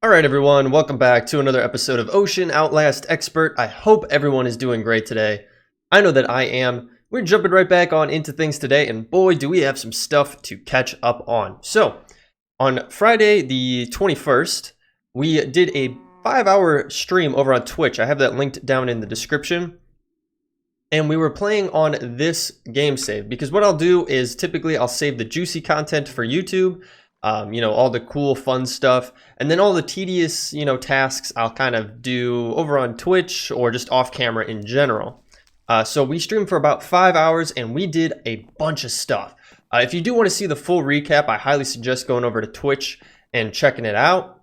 Alright everyone, welcome back to another episode of Ocean Outlast Expert. I hope everyone is doing great today. I know that I am. We're jumping right back on into things today, and boy do we have some stuff to catch up on. So, on Friday the 21st, we did a 5-hour stream over on Twitch. I have that linked down in the description. And we were playing on this game save, because what I'll do is typically I'll save the juicy content for YouTube, all the cool fun stuff, and then all the tedious, tasks I'll kind of do over on Twitch or just off camera in general. So we streamed for about 5 hours and we did a bunch of stuff. If you do want to see the full recap, I highly suggest going over to Twitch and checking it out.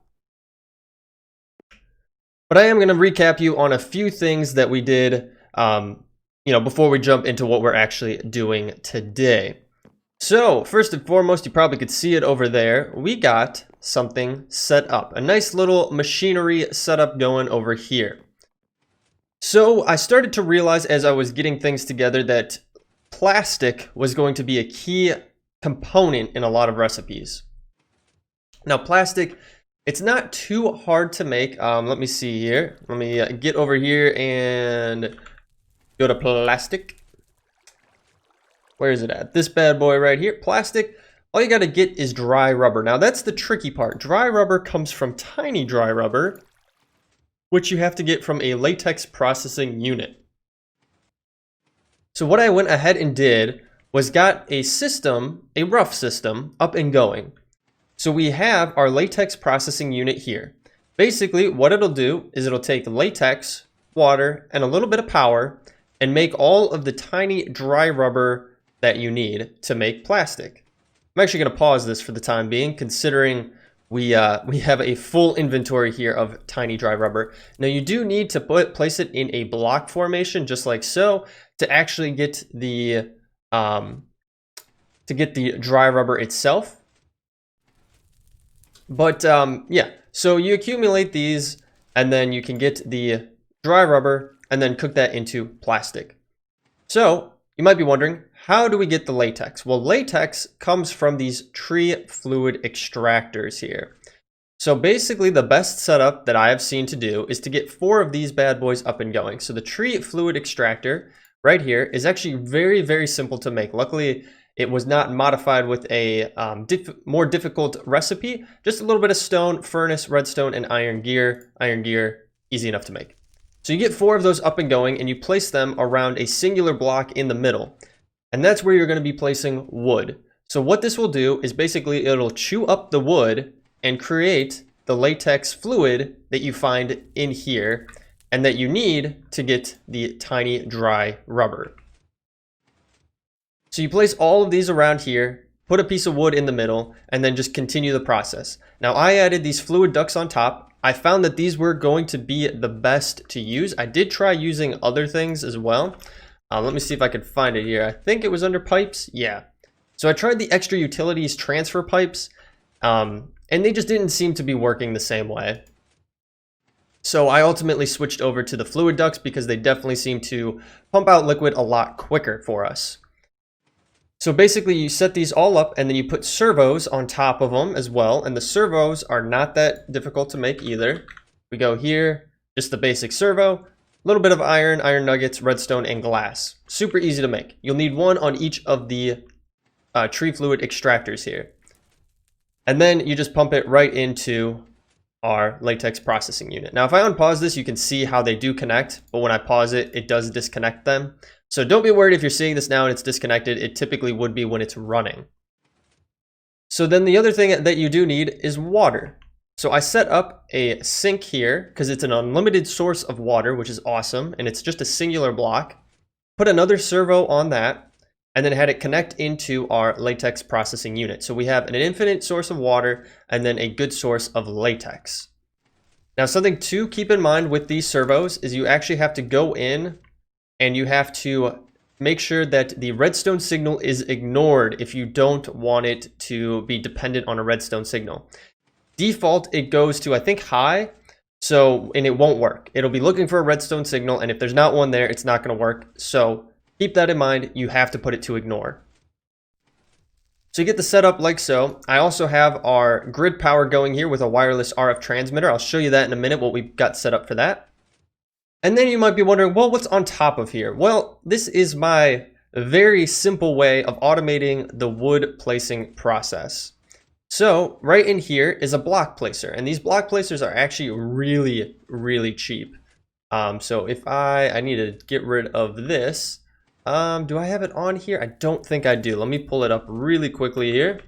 But I am going to recap you on a few things that we did, before we jump into what we're actually doing today. So, first and foremost, you probably could see it over there. We got something set up. A nice little machinery setup going over here. So, I started to realize as I was getting things together that plastic was going to be a key component in a lot of recipes. Now, plastic, it's not too hard to make. Let me see here. Let me get over here and go to plastic. Where is it at? This bad boy right here. Plastic. All you got to get is dry rubber. Now that's the tricky part. Dry rubber comes from tiny dry rubber, which you have to get from a latex processing unit. So what I went ahead and did was got a system, a rough system, up and going. So we have our latex processing unit here. Basically, what it'll do is it'll take latex, water, and a little bit of power and make all of the tiny dry rubber that you need to make plastic. I'm actually going to pause this for the time being, considering we have a full inventory here of tiny dry rubber. Now you do need to place it in a block formation, just like so, to actually get the dry rubber itself. But yeah, so you accumulate these, and then you can get the dry rubber and then cook that into plastic. So you might be wondering, how do we get the latex? Well, latex comes from these tree fluid extractors here. So basically the best setup that I have seen to do is to get 4 of these bad boys up and going. So the tree fluid extractor right here is actually very, very simple to make. Luckily, it was not modified with a more difficult recipe. Just a little bit of stone, furnace, redstone, and iron gear. Iron gear, easy enough to make. So you get 4 of those up and going, and you place them around a singular block in the middle. And that's where you're going to be placing wood. So what this will do is basically it'll chew up the wood and create the latex fluid that you find in here and that you need to get the tiny dry rubber. So you place all of these around here, put a piece of wood in the middle, and then just continue the process. Now I added these fluid ducts on top. I found that these were going to be the best to use. I did try using other things as well. Let me see if I could find it here. I think it was under pipes. Yeah. So I tried the extra utilities transfer pipes, and they just didn't seem to be working the same way. So I ultimately switched over to the fluid ducts because they definitely seem to pump out liquid a lot quicker for us. So basically you set these all up and then you put servos on top of them as well. And the servos are not that difficult to make either. We go here, just the basic servo. A little bit of iron, iron nuggets, redstone, and glass. Super easy to make. You'll need 1 on each of the tree fluid extractors here. And then you just pump it right into our latex processing unit. Now, if I unpause this, you can see how they do connect, but when I pause it, it does disconnect them. So don't be worried if you're seeing this now and it's disconnected. It typically would be when it's running. So then the other thing that you do need is water. So I set up a sink here because it's an unlimited source of water, which is awesome. And it's just a singular block. Put another servo on that and then had it connect into our latex processing unit. So we have an infinite source of water and then a good source of latex. Now, something to keep in mind with these servos is you actually have to go in and you have to make sure that the redstone signal is ignored if you don't want it to be dependent on a redstone signal. Default, it goes to, I think, high, and it won't work. It'll be looking for a redstone signal, and if there's not one there, it's not going to work. So keep that in mind. You have to put it to ignore. So you get the setup like so. I also have our grid power going here with a wireless RF transmitter. I'll show you that in a minute, what we've got set up for that. And then you might be wondering, well, what's on top of here? Well, this is my very simple way of automating the wood placing process. So right in here is a block placer, and these block placers are actually really, really cheap. So if I need to get rid of this. Do I have it on here? I don't think I do. Let me pull it up really quickly here.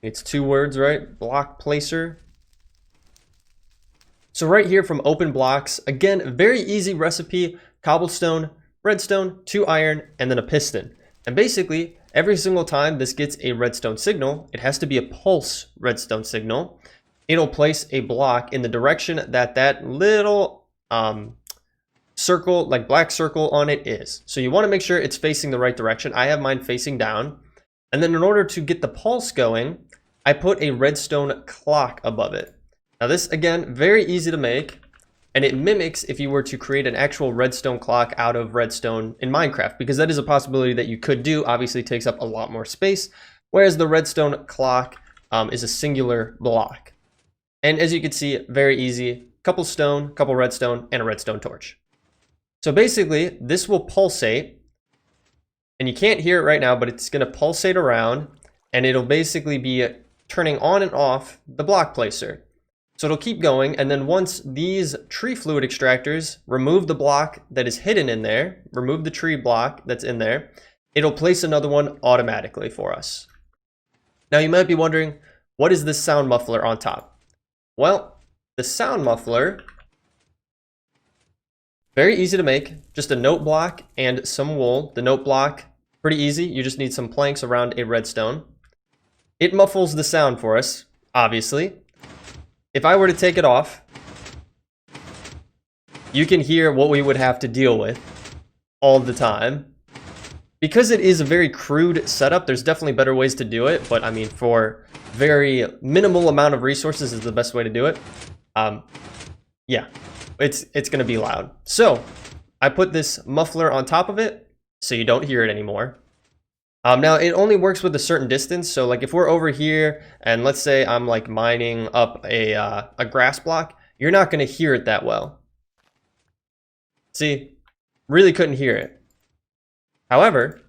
It's 2 words, right? Block placer. So right here from Open Blocks, again, very easy recipe: cobblestone, redstone, 2 iron, and then a piston. And basically, every single time this gets a redstone signal, it has to be a pulse redstone signal. It'll place a block in the direction that that little circle, like black circle on it is. So you want to make sure it's facing the right direction. I have mine facing down. And then in order to get the pulse going, I put a redstone clock above it. Now this, again, very easy to make, and it mimics if you were to create an actual redstone clock out of redstone in Minecraft, because that is a possibility that you could do. Obviously it takes up a lot more space, whereas the redstone clock is a singular block. And as you can see, very easy: couple stone, couple redstone, and a redstone torch. So basically, this will pulsate, and you can't hear it right now, but it's going to pulsate around, and it'll basically be turning on and off the block placer. So it'll keep going, and then once these tree fluid extractors remove the block that is hidden in there, remove the tree block that's in there, it'll place another one automatically for us. Now you might be wondering, what is this sound muffler on top? Well, the sound muffler, very easy to make, just a note block and some wool. The note block, pretty easy. You just need some planks around a redstone. It muffles the sound for us, obviously. If I were to take it off, you can hear what we would have to deal with all the time. Because it is a very crude setup, there's definitely better ways to do it, but I mean, for very minimal amount of resources is the best way to do it. Yeah. It's going to be loud. So I put this muffler on top of it so you don't hear it anymore. Now it only works with a certain distance. So like if we're over here and let's say I'm like mining up a grass block, you're not going to hear it that well. See, really couldn't hear it. However,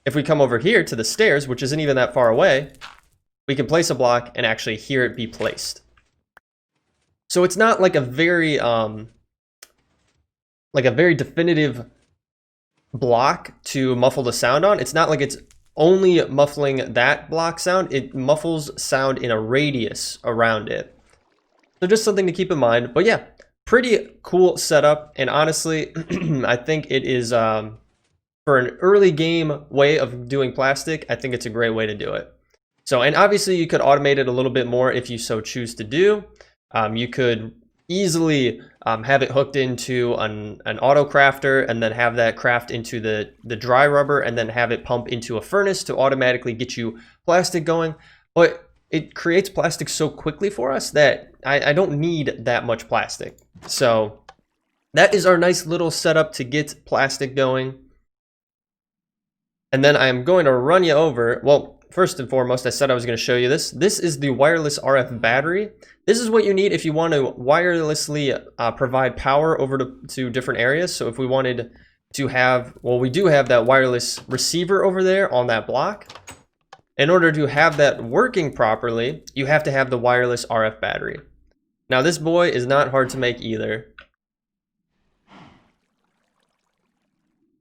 if we come over here to the stairs, which isn't even that far away, we can place a block and actually hear it be placed. So it's not like a very definitive block to muffle the sound on. It's not like it's only muffling that block sound. It muffles sound in a radius around it. So just something to keep in mind. But yeah, pretty cool setup. And honestly, I think it is, for an early game way of doing plastic, I think it's a great way to do it. So, and obviously you could automate it a little bit more if you so choose to do. You could easily have it hooked into an auto crafter and then have that craft into the dry rubber and then have it pump into a furnace to automatically get you plastic going. But it creates plastic so quickly for us that I don't need that much plastic. So that is our nice little setup to get plastic going. And then I'm going to run you over, well, first and foremost, I said I was going to show you this. This is the wireless RF battery. This is what you need if you want to wirelessly provide power over to different areas. So if we wanted to have, well, we do have that wireless receiver over there on that block. In order to have that working properly, you have to have the wireless RF battery. Now this boy is not hard to make either.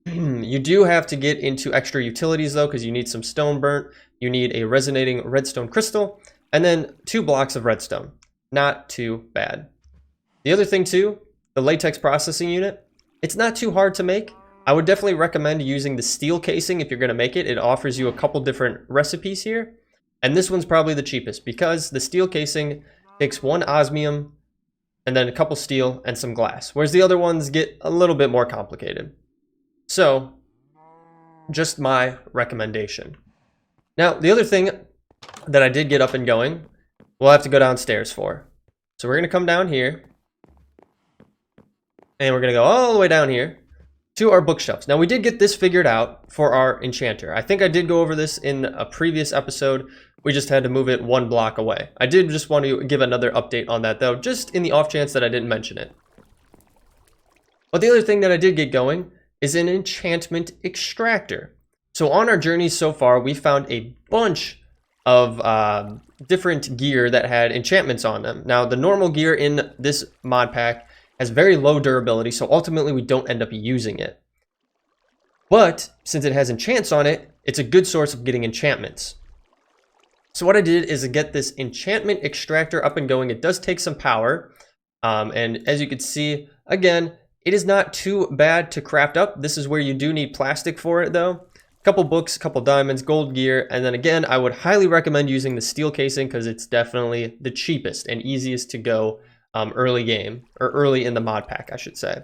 You do have to get into extra utilities though, because you need some stone burnt, you need a resonating redstone crystal, and then 2 blocks of redstone. Not too bad. The other thing too, the latex processing unit, it's not too hard to make. I would definitely recommend using the steel casing if you're going to make it. It offers you a couple different recipes here, and this one's probably the cheapest because the steel casing takes 1 osmium and then a couple steel and some glass, whereas the other ones get a little bit more complicated. So, just my recommendation. Now, the other thing that I did get up and going, we'll have to go downstairs for. So we're going to come down here, and we're going to go all the way down here to our bookshelves. Now we did get this figured out for our enchanter. I think I did go over this in a previous episode. We just had to move it 1 block away. I did just want to give another update on that though, just in the off chance that I didn't mention it. But the other thing that I did get going is an enchantment extractor. So on our journey so far, we found a bunch of different gear that had enchantments on them. Now the normal gear in this mod pack has very low durability, so ultimately we don't end up using it. But since it has enchants on it, it's a good source of getting enchantments. So what I did is get this enchantment extractor up and going. It does take some power, and as you can see, again, it is not too bad to craft up. This is where you do need plastic for it though. A couple books, a couple diamonds, gold gear, and then again, I would highly recommend using the steel casing because it's definitely the cheapest and easiest to go early game, or early in the mod pack, I should say.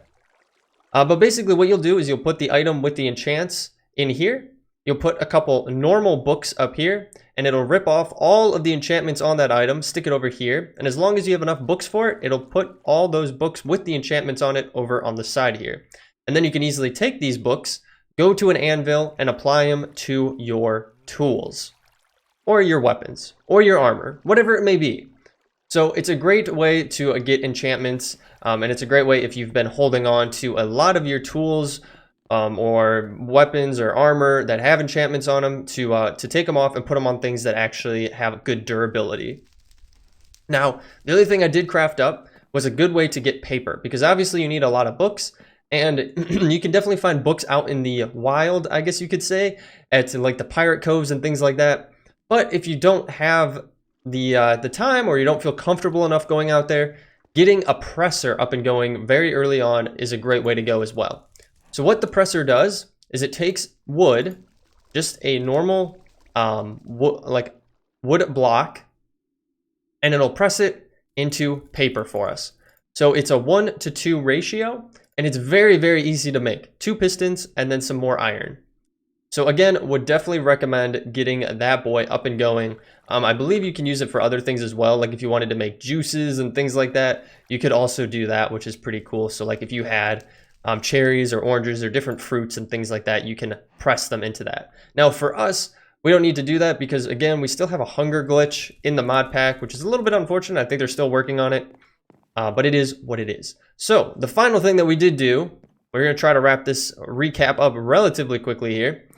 But basically what you'll do is you'll put the item with the enchants in here. You'll put a couple normal books up here, and it'll rip off all of the enchantments on that item, stick it over here, and as long as you have enough books for it, it'll put all those books with the enchantments on it over on the side here. And then you can easily take these books, go to an anvil, and apply them to your tools, or your weapons, or your armor, whatever it may be. So it's a great way to get enchantments, and it's a great way if you've been holding on to a lot of your tools or weapons or armor that have enchantments on them to take them off and put them on things that actually have good durability. Now, the other thing I did craft up was a good way to get paper, because obviously you need a lot of books, and you can definitely find books out in the wild, I guess you could say, at like the pirate coves and things like that. But if you don't have the time, or you don't feel comfortable enough going out there, getting a presser up and going very early on is a great way to go as well. So what the presser does is it takes wood, just a normal wood block, and it'll press it into paper for us. So it's a 1-to-2 ratio, and it's very, very easy to make. 2 pistons and then some more iron. So again, would definitely recommend getting that boy up and going. I believe you can use it for other things as well. Like if you wanted to make juices and things like that, you could also do that, which is pretty cool. So like if you had cherries or oranges or different fruits and things like that, you can press them into that. Now for us, we don't need to do that because again, we still have a hunger glitch in the mod pack, which is a little bit unfortunate. I think they're still working on it, but it is what it is. So the final thing that we did do, we're gonna try to wrap this recap up relatively quickly here.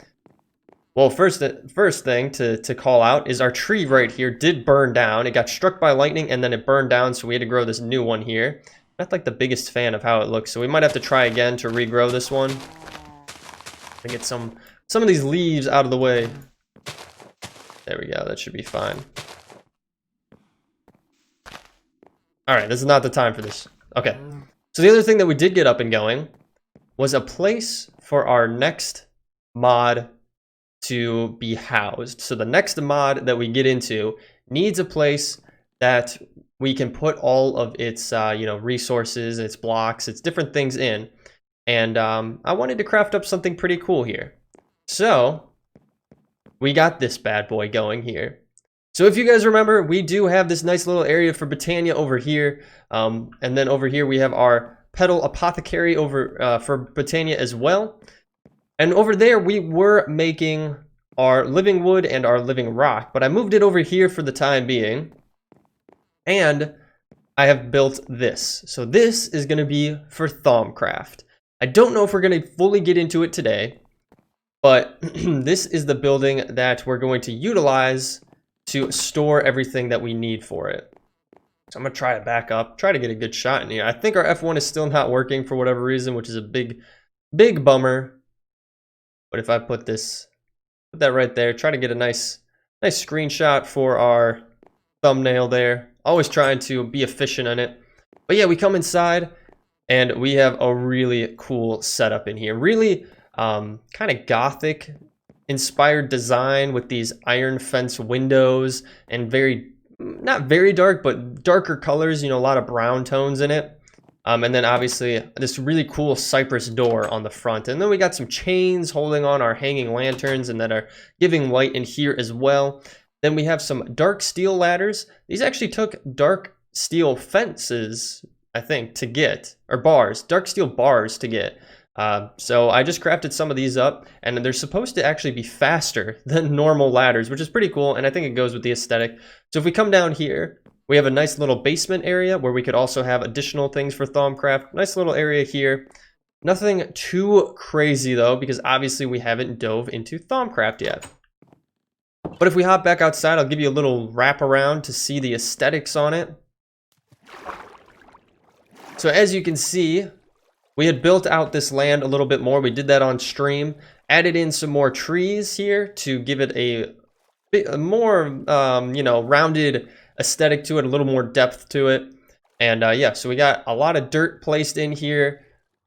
Well, first thing to call out is our tree right here did burn down. It got struck by lightning and then it burned down, so we had to grow this new one here. Not like the biggest fan of how it looks, so we might have to try again to regrow this one. To get some of these leaves out of the way. There we go, that should be fine. Alright, this is not the time for this. Okay, so the other thing that we did get up and going was a place for our next mod to be housed. So the next mod that we get into needs a place that we can put all of its resources, its blocks, its different things in. And I wanted to craft up something pretty cool here. So we got this bad boy going here. So if you guys remember, we do have this nice little area for Britannia over here. And then over here we have our Petal Apothecary over for Britannia as well. And over there, we were making our living wood and our living rock, but I moved it over here for the time being. And I have built this. So this is going to be for Thaumcraft. I don't know if we're going to fully get into it today, but this is the building that we're going to utilize to store everything that we need for it. So I'm going to try it back up, try to get a good shot in here. I think our F1 is still not working for whatever reason, which is a big bummer. But if I put that right there, try to get a nice screenshot for our thumbnail there. Always trying to be efficient on it. But yeah, we come inside and we have a really cool setup in here. Really kind of gothic inspired design with these iron fence windows and not very dark, but darker colors, a lot of brown tones in it. And then obviously this really cool cypress door on the front. And then we got some chains holding on our hanging lanterns and that are giving light in here as well. Then we have some dark steel ladders. These actually took dark steel fences, I think, to get, or bars, dark steel bars to get. So I just crafted some of these up, and they're supposed to actually be faster than normal ladders, which is pretty cool, and I think it goes with the aesthetic. So if we come down here, we have a nice little basement area where we could also have additional things for Thaumcraft. Nice little area here. Nothing too crazy though, because obviously we haven't dove into Thaumcraft yet. But if we hop back outside, I'll give you a little wrap around to see the aesthetics on it. So as you can see, we had built out this land a little bit more. We did that on stream. Added in some more trees here to give it a more, you know, rounded aesthetic to it, a little more depth to it. And yeah, so we got a lot of dirt placed in here.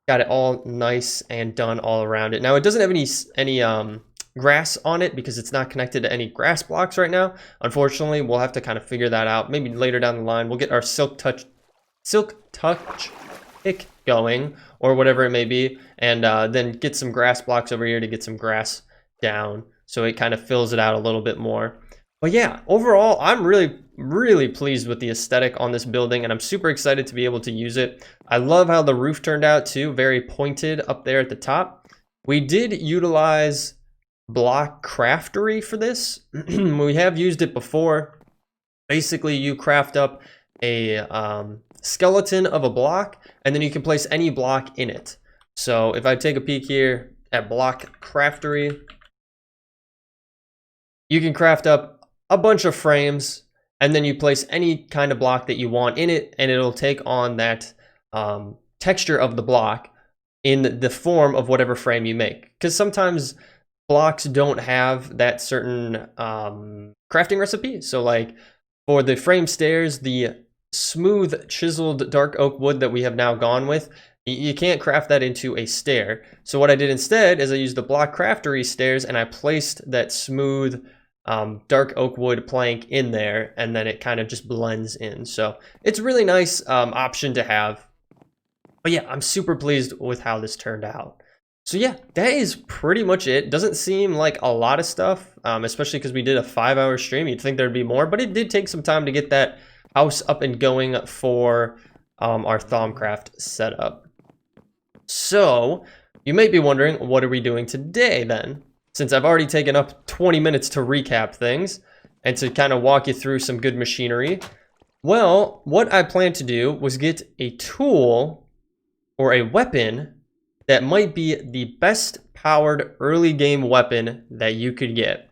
Got it all nice and done all around it. Now it doesn't have any grass on it because it's not connected to any grass blocks right now. Unfortunately, we'll have to kind of figure that out. Maybe later down the line, we'll get our silk touch pick going or whatever it may be, and then get some grass blocks over here to get some grass down so it kind of fills it out a little bit more. But yeah, overall, I'm really pleased with the aesthetic on this building, and I'm super excited to be able to use it. I love how the roof turned out too, very pointed up there at the top. We did utilize block craftery for this. We have used it before. Basically, you craft up a skeleton of a block, and then you can place any block in it. So if I take a peek here at block craftery, you can craft up a bunch of frames, and then you place any kind of block that you want in it, and it'll take on that texture of the block in the form of whatever frame you make. Because sometimes blocks don't have that certain crafting recipe. So like for the frame stairs, the smooth chiseled dark oak wood that we have now gone with, you can't craft that into a stair. So what I did instead is I used the block craftery stairs, and I placed that smooth dark oak wood plank in there, and then it kind of just blends in. So it's a really nice option to have. But yeah, I'm super pleased with how this turned out. So yeah, that is pretty much it. Doesn't seem like a lot of stuff, especially because we did a 5-hour stream. You'd think there'd be more, but it did take some time to get that house up and going for our Thaumcraft setup. So you might be wondering, what are we doing today then? Since I've already taken up 20 minutes to recap things and to kind of walk you through some good machinery. Well, what I planned to do was get a tool or a weapon that might be the best powered early game weapon that you could get.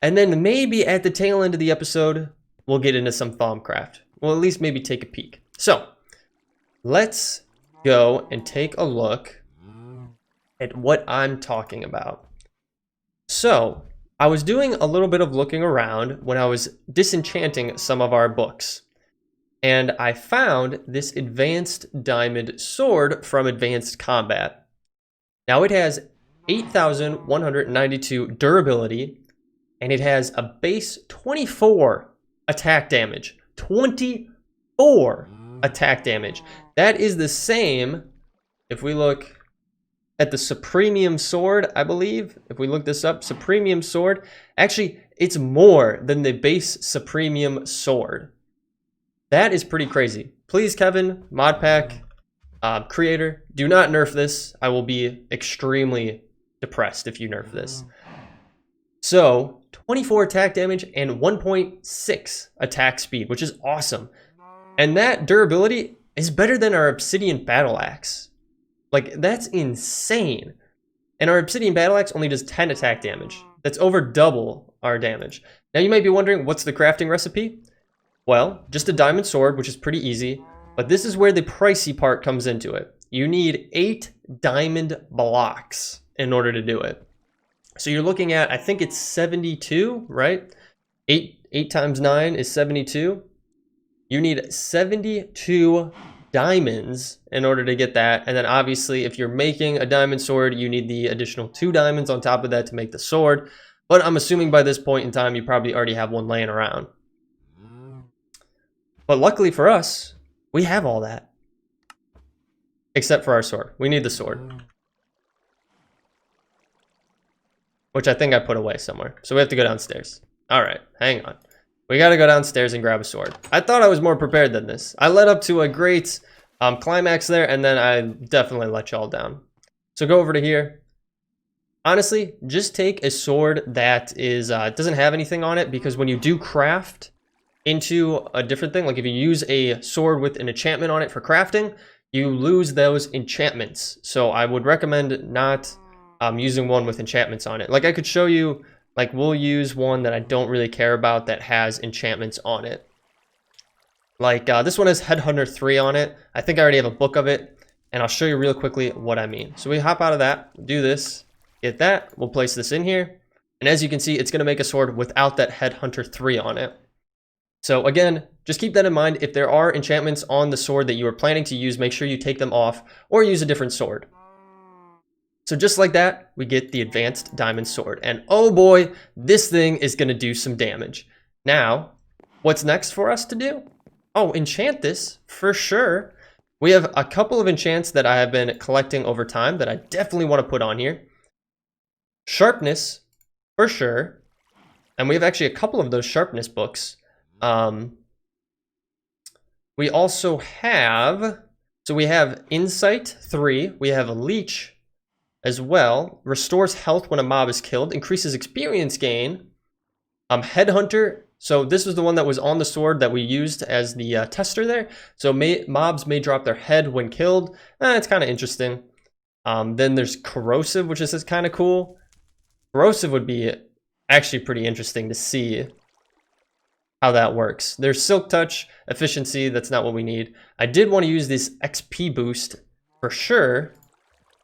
And then maybe at the tail end of the episode, we'll get into some Thaumcraft. Well, at least maybe take a peek. So let's go and take a look at what I'm talking about. So I was doing a little bit of looking around when I was disenchanting some of our books, and I found this advanced diamond sword from Advanced Combat. Now it has 8,192 durability, and it has a base 24 attack damage. 24 attack damage. That is the same, if we look at the Supremium Sword, I believe. If we look this up, Supremium Sword, actually, it's more than the base Supremium Sword. That is pretty crazy. Please, Kevin, modpack creator, do not nerf this. I will be extremely depressed if you nerf this. So, 24 attack damage and 1.6 attack speed, which is awesome. And that durability is better than our Obsidian Battle Axe. Like, that's insane. And our Obsidian Battle Axe only does 10 attack damage. That's over double our damage. Now you might be wondering, what's the crafting recipe? Well, just a diamond sword, which is pretty easy. But this is where the pricey part comes into it. You need 8 diamond blocks in order to do it. So you're looking at, I think it's 72, right? 8 times 9 is 72. You need 72 diamonds in order to get that. And then obviously if you're making a diamond sword, you need the additional 2 diamonds on top of that to make the sword. But I'm assuming by this point in time you probably already have one laying around. But luckily for us, we have all that. Except for our sword. We need the sword, which I think I put away somewhere. So we have to go downstairs. All right, hang on. We got to go downstairs and grab a sword. I thought I was more prepared than this. I led up to a great climax there, and then I definitely let y'all down. So go over to here. Honestly, just take a sword that is doesn't have anything on it, because when you do craft into a different thing, like if you use a sword with an enchantment on it for crafting, you lose those enchantments. So I would recommend not using one with enchantments on it. Like I could show you, like we'll use one that I don't really care about that has enchantments on it. Like this one has Headhunter 3 on it. I think I already have a book of it, and I'll show you real quickly what I mean. So we hop out of that, do this, get that, we'll place this in here. And as you can see, it's gonna make a sword without that Headhunter 3 on it. So again, just keep that in mind. If there are enchantments on the sword that you are planning to use, make sure you take them off or use a different sword. So just like that, we get the advanced diamond sword. And oh boy, this thing is gonna do some damage. Now, what's next for us to do? Oh, enchant this for sure. We have a couple of enchants that I have been collecting over time that I definitely wanna put on here. Sharpness, for sure. And we have actually a couple of those sharpness books. We also have, so we have Insight 3, we have a Leech as well, restores health when a mob is killed, increases experience gain, Headhunter, so this was the one that was on the sword that we used as the tester there, so mobs may drop their head when killed. It's kind of interesting. Then there's Corrosive, which is kind of cool. Corrosive would be actually pretty interesting to see how that works. There's Silk Touch, efficiency, that's not what we need. I did want to use this XP boost for sure,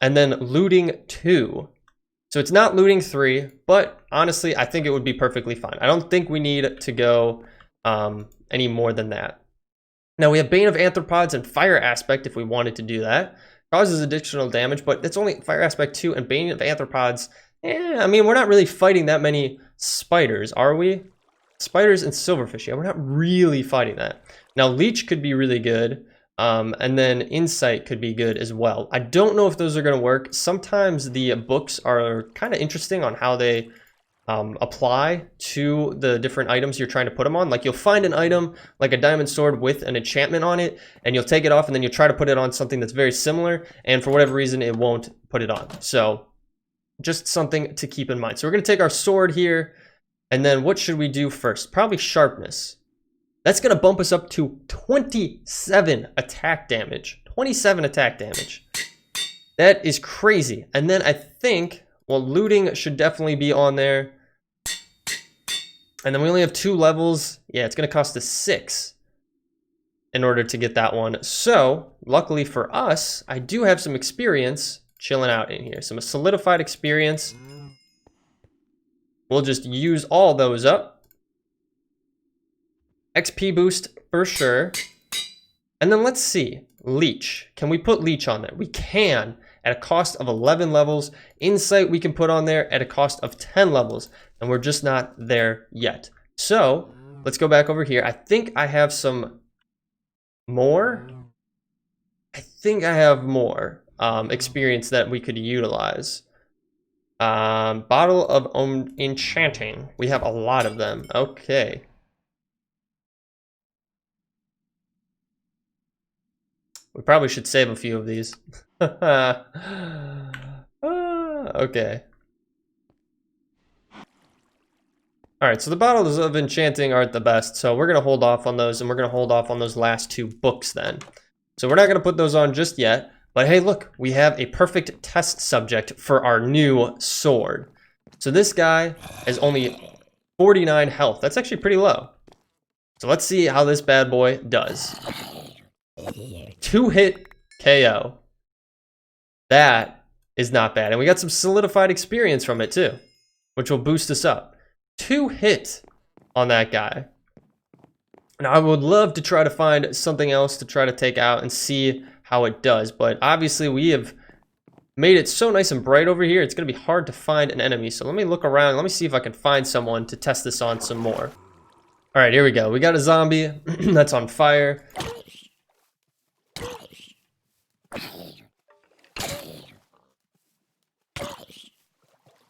and then looting 2. So it's not looting 3, but honestly, I think it would be perfectly fine. I don't think we need to go any more than that. Now we have Bane of Arthropods and Fire Aspect if we wanted to do that. Causes additional damage, but it's only Fire Aspect 2 and Bane of Arthropods. I mean, we're not really fighting that many spiders, are we? Spiders and silverfish, yeah, we're not really fighting that. Now Leech could be really good, and then Insight could be good as well. I don't know if those are going to work. Sometimes the books are kind of interesting on how they apply to the different items you're trying to put them on. Like you'll find an item like a diamond sword with an enchantment on it, and you'll take it off and then you'll try to put it on something that's very similar, and for whatever reason it won't put it on. So just something to keep in mind. So we're going to take our sword here. And then what should we do first? Probably sharpness. That's going to bump us up to 27 attack damage. 27 attack damage. That is crazy. And then I think, well, looting should definitely be on there. And then we only have 2 levels. Yeah, it's going to cost us 6 in order to get that one. So, luckily for us, I do have some experience chilling out in here. Some solidified experience. We'll just use all those up. XP boost for sure. And then let's see. Leech. Can we put Leech on there? We can at a cost of 11 levels. Insight we can put on there at a cost of 10 levels. And we're just not there yet. So let's go back over here. I think I have some more. I think I have more experience that we could utilize. Bottle of Enchanting. We have a lot of them. Okay. We probably should save a few of these. Okay. Alright, so the bottles of enchanting aren't the best, so we're going to hold off on those, and we're going to hold off on those last 2 books then. So we're not going to put those on just yet. But hey, look, we have a perfect test subject for our new sword. So this guy has only 49 health. That's actually pretty low. So let's see how this bad boy does. 2-hit KO. That is not bad. And we got some solidified experience from it too, which will boost us up. 2-hit on that guy. Now I would love to try to find something else to try to take out and see how it does, but obviously we have made it so nice and bright over here, it's going to be hard to find an enemy. So let me look around, let me see if I can find someone to test this on some more. All right, here we go. We got a zombie that's on fire.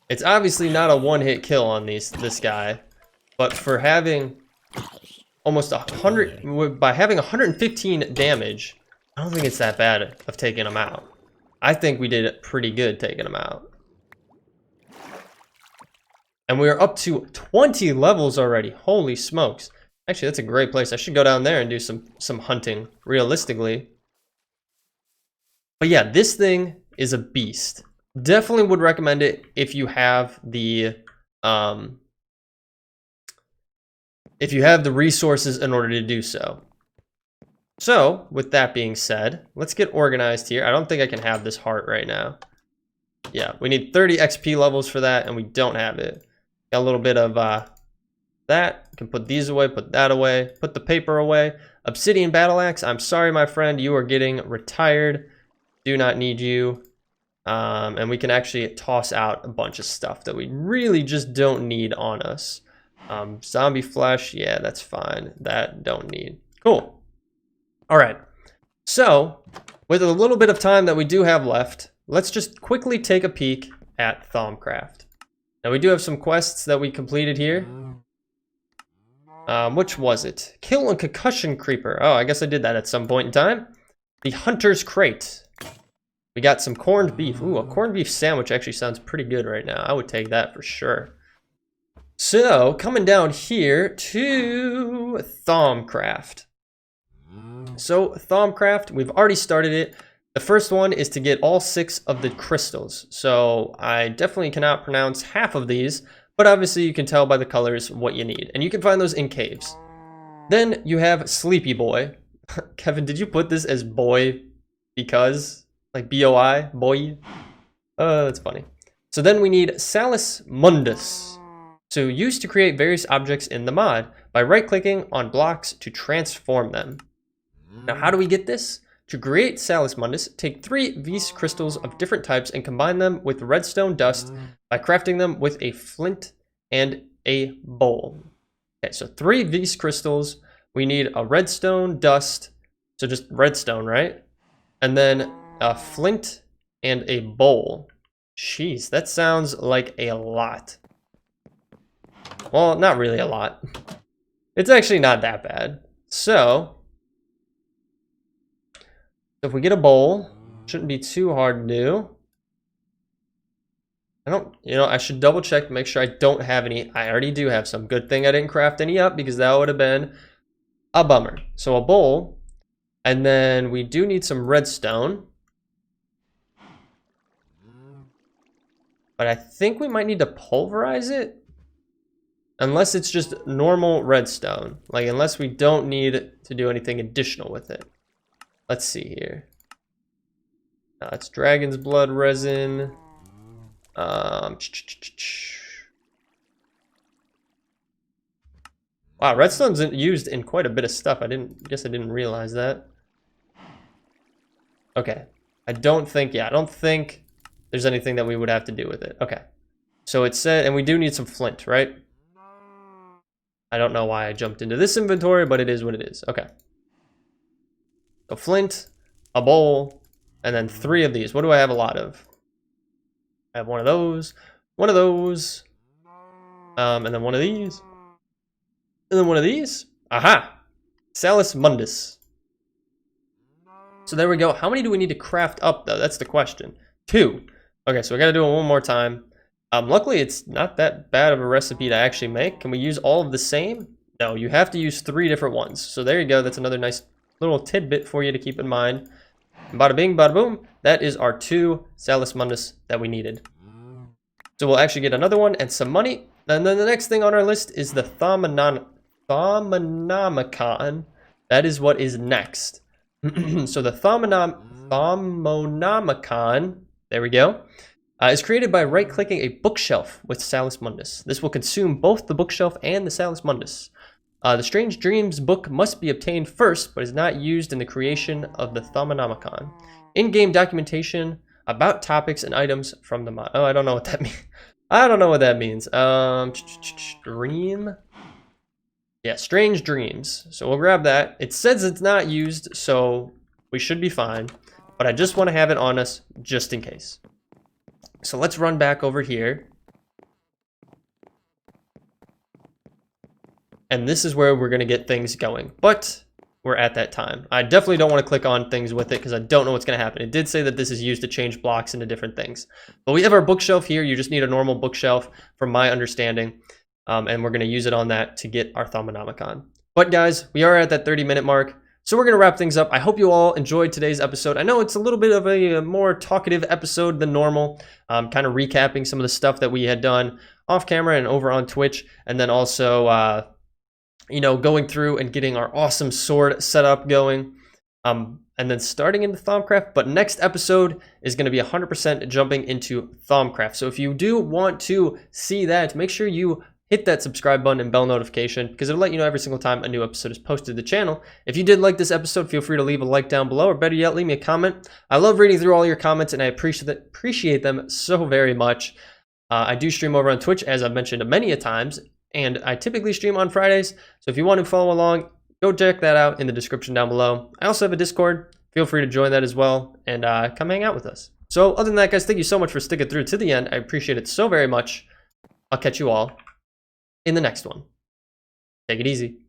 It's obviously not a one-hit kill on this guy, but for having almost 100, by having 115 damage, I don't think it's that bad of taking him out. I think we did pretty good taking them out. And we're up to 20 levels already. Holy smokes. Actually, that's a great place. I should go down there and do some hunting, realistically. But yeah, this thing is a beast. Definitely would recommend it if you have the resources in order to do so. So, with that being said, let's get organized here. I don't think I can have this heart right now. Yeah, we need 30 XP levels for that, and we don't have it. Got a little bit of that. You can put these away, put that away, put the paper away. Obsidian battle axe. I'm sorry, my friend, you are getting retired. Do not need you. And we can actually toss out a bunch of stuff that we really just don't need on us. Zombie flesh, yeah, that's fine. That don't need. Cool. All right. So, with a little bit of time that we do have left, let's just quickly take a peek at Thaumcraft. Now, we do have some quests that we completed here. Which was it? Kill a concussion creeper. Oh, I guess I did that at some point in time. The Hunter's Crate. We got some corned beef. Ooh, a corned beef sandwich actually sounds pretty good right now. I would take that for sure. So, coming down here to Thaumcraft. So, Thaumcraft, we've already started it. The first one is to get all 6 of the crystals. So, I definitely cannot pronounce half of these, but obviously you can tell by the colors what you need. And you can find those in caves. Then you have Sleepy Boy. Kevin, did you put this as boy because? Like B-O-I? Boy? That's funny. So then we need Salus Mundus. So used to create various objects in the mod by right-clicking on blocks to transform them. Now how do we get this? To create Salus Mundus, take 3 Vis crystals of different types and combine them with redstone dust by crafting them with a flint and a bowl. Okay, so 3 Vis crystals. We need a redstone dust, so just redstone, right? And then a flint and a bowl. Jeez, that sounds like a lot. Well, not really a lot. It's actually not that bad. So, if we get a bowl, shouldn't be too hard to do. I should double check to make sure I don't have any. I already do have some. Good thing I didn't craft any up because that would have been a bummer. So a bowl, and then we do need some redstone. But I think we might need to pulverize it. Unless it's just normal redstone. Like, unless we don't need to do anything additional with it. Let's see here. It's dragon's blood resin. Wow, redstone's used in quite a bit of stuff. I guess I didn't realize that. Okay. I don't think there's anything that we would have to do with it. Okay. So it said, and we do need some flint, right? I don't know why I jumped into this inventory, but it is what it is. Okay. So flint, a bowl, and then 3 of these. What do I have a lot of? I have one of those, and then one of these, and then one of these. Aha! Salus Mundus. So there we go. How many do we need to craft up, though? That's the question. 2. Okay, so we got to do it one more time. Luckily, it's not that bad of a recipe to actually make. Can we use all of the same? No, you have to use 3 different ones. So there you go. That's another nice little tidbit for you to keep in mind. And bada bing, bada boom. That is our 2 Salus Mundus that we needed. So we'll actually get another one and some money. And then the next thing on our list is the Thaumonomicon. That is what is next. So the Thaumonomicon, there we go, is created by right-clicking a bookshelf with Salus Mundus. This will consume both the bookshelf and the Salus Mundus. The Strange Dreams book must be obtained first, but is not used in the creation of the Thaumonomicon. In-game documentation about topics and items from the mod. Oh, I don't know what that means. I don't know what that means. Dream? Yeah, Strange Dreams. So we'll grab that. It says it's not used, so we should be fine. But I just want to have it on us just in case. So let's run back over here. And this is where we're going to get things going. But we're at that time. I definitely don't want to click on things with it because I don't know what's going to happen. It did say that this is used to change blocks into different things. But we have our bookshelf here. You just need a normal bookshelf from my understanding. And we're going to use it on that to get our Thaumonomicon. But guys, we are at that 30-minute mark. So we're going to wrap things up. I hope you all enjoyed today's episode. I know it's a little bit of a more talkative episode than normal. Kind of recapping some of the stuff that we had done off camera and over on Twitch. And then also, you know, going through and getting our awesome sword setup going. And then starting into Thaumcraft. But next episode is going to be 100% jumping into Thaumcraft. So if you do want to see that, make sure you hit that subscribe button and bell notification because it'll let you know every single time a new episode is posted to the channel. If you did like this episode, feel free to leave a like down below, or better yet, leave me a comment. I love reading through all your comments and I appreciate them so very much. I do stream over on Twitch, as I've mentioned many a times, and I typically stream on Fridays. So if you want to follow along, go check that out in the description down below. I also have a Discord. Feel free to join that as well and come hang out with us. So other than that, guys, thank you so much for sticking through to the end. I appreciate it so very much. I'll catch you all in the next one. Take it easy.